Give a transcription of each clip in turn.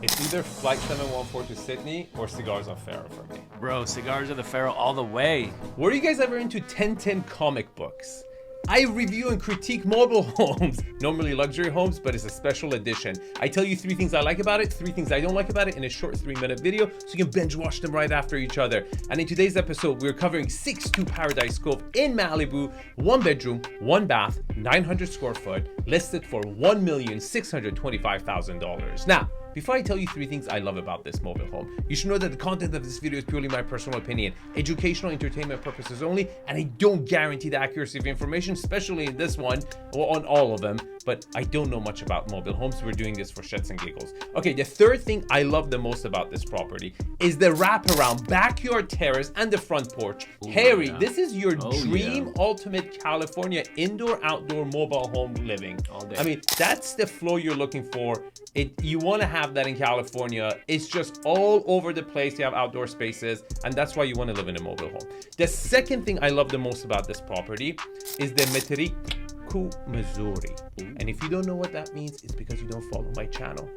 It's either Flight 714 to Sydney or Cigars on Faro for me. Bro, Cigars of the Faro all the way. Were you guys ever into 1010 comic books? I review and critique mobile homes, normally luxury homes, but it's a special edition. I tell you 3 things I like about it, 3 things I don't like about it in a short 3-minute video, so you can binge watch them right after each other. And in today's episode, we're covering 6'2" Paradise Cove in Malibu, 1 bedroom, 1 bath, 900 square foot, listed for $1,625,000. Now, before I tell you 3 things I love about this mobile home, you should know that the content of this video is purely my personal opinion, educational entertainment purposes only, and I don't guarantee the accuracy of information, especially in this one, or on all of them, but I don't know much about mobile homes. We're doing this for shits and giggles. Okay, the 3rd thing I love the most about this property is the wraparound backyard terrace and the front porch. Ooh, Harry, yeah. this is your dream ultimate California indoor-outdoor mobile home living. All day. I mean, that's the flow you're looking for. You want to have that in California. It's just all over the place. You have outdoor spaces, and that's why you want to live in a mobile home. The 2nd thing I love the most about this property is the 𝐒𝐞𝐬𝐢𝐬𝐜𝐿, Missouri. And if you don't know what that means, it's because you don't follow my channel.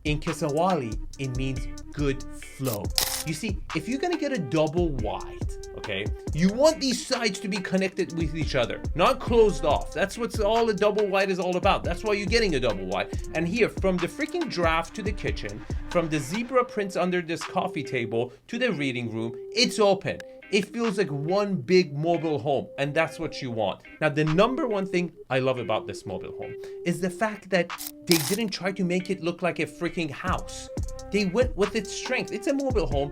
In Kisawali, it means good flow. You see, if you're gonna get a double wide, okay, you want these sides to be connected with each other, not closed off. That's what all a double wide is all about. That's why you're getting a double wide. And here, from the freaking draft to the kitchen, from the zebra prints under this coffee table to the reading room, it's open. It feels like one big mobile home, and that's what you want. Now, the number 1 thing I love about this mobile home is the fact that they didn't try to make it look like a freaking house. They went with its strength. It's a mobile home.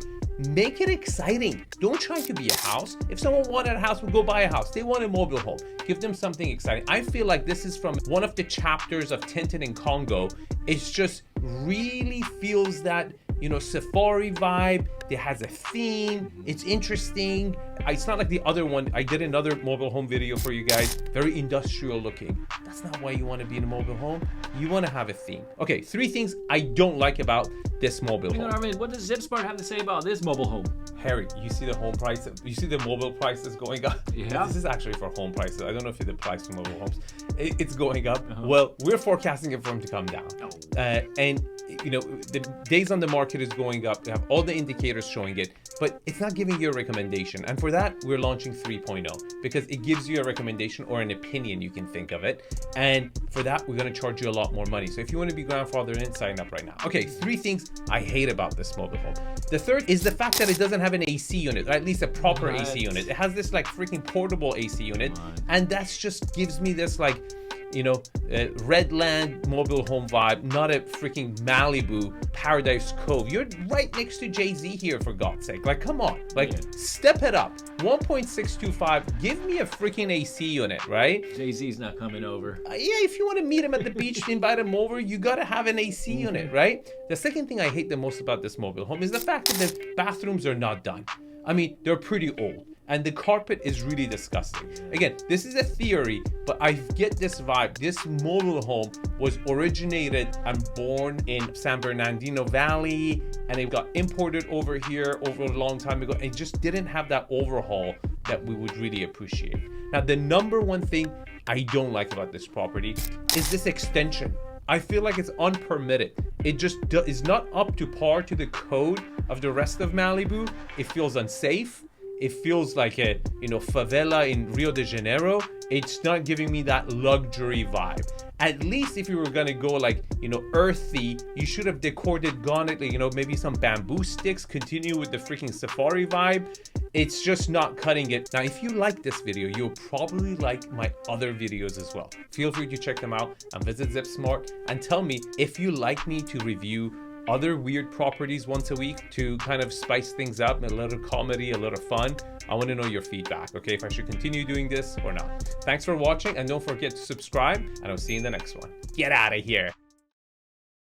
Make it exciting. Don't try to be a house. If someone wanted a house, would go buy a house. They want a mobile home. Give them something exciting. I feel like this is from one of the chapters of Tintin and Congo. It's just really feels that, you know, safari vibe. It has a theme. It's interesting. It's not like the other one. I did another mobile home video for you guys. Very industrial looking. That's not why you want to be in a mobile home. You want to have a theme. Okay, 3 things I don't like about this mobile home. What does ZipSmart have to say about this mobile home? Harry, you see the home price, you see the mobile prices going up. Yeah. This is actually for home prices. I don't know if it applies to mobile homes. It's going up. Well, we're forecasting it for them to come down. And you know, the days on the market is going up. We have all the indicators showing it, but it's not giving you a recommendation. And for that, we're launching 3.0 because it gives you a recommendation or an opinion, you can think of it. And for that, we're going to charge you a lot more money. So if you want to be grandfathered in, sign up right now. Okay, 3 things I hate about this mobile home. The 3rd is the fact that it doesn't have an AC unit, or at least a proper AC unit. It has this like freaking portable AC unit, and that's just gives me this like, you know, Redland mobile home vibe, not a freaking Malibu Paradise Cove. You're right next to Jay-Z here, for God's sake. Like, come on, like, step it up. 1.625, give me a freaking AC unit, right? Jay-Z's not coming over. Yeah, if you want to meet him at the beach, invite him over, you gotta have an AC unit, right? The 2nd thing I hate the most about this mobile home is the fact that the bathrooms are not done. I mean, they're pretty old. And the carpet is really disgusting. Again, this is a theory, but I get this vibe. This mobile home was originated and born in San Bernardino Valley, and it got imported over here over a long time ago. And it just didn't have that overhaul that we would really appreciate. Now, the number 1 thing I don't like about this property is this extension. I feel like it's unpermitted. It just is not up to par to the code of the rest of Malibu. It feels unsafe. It feels like a, you know, favela in Rio de Janeiro. It's not giving me that luxury vibe. At least if you were gonna go like, you know, earthy, you should have decored it, gone it, you know, maybe some bamboo sticks, continue with the freaking safari vibe. It's just not cutting it. Now, if you like this video, you'll probably like my other videos as well. Feel free to check them out and visit ZipSmart and tell me if you like me to review other weird properties once a week to kind of spice things up, a little comedy, a little fun. I want to know your feedback, okay, if I should continue doing this or not. Thanks for watching, and don't forget to subscribe, and I'll see you in the next one. Get out of here.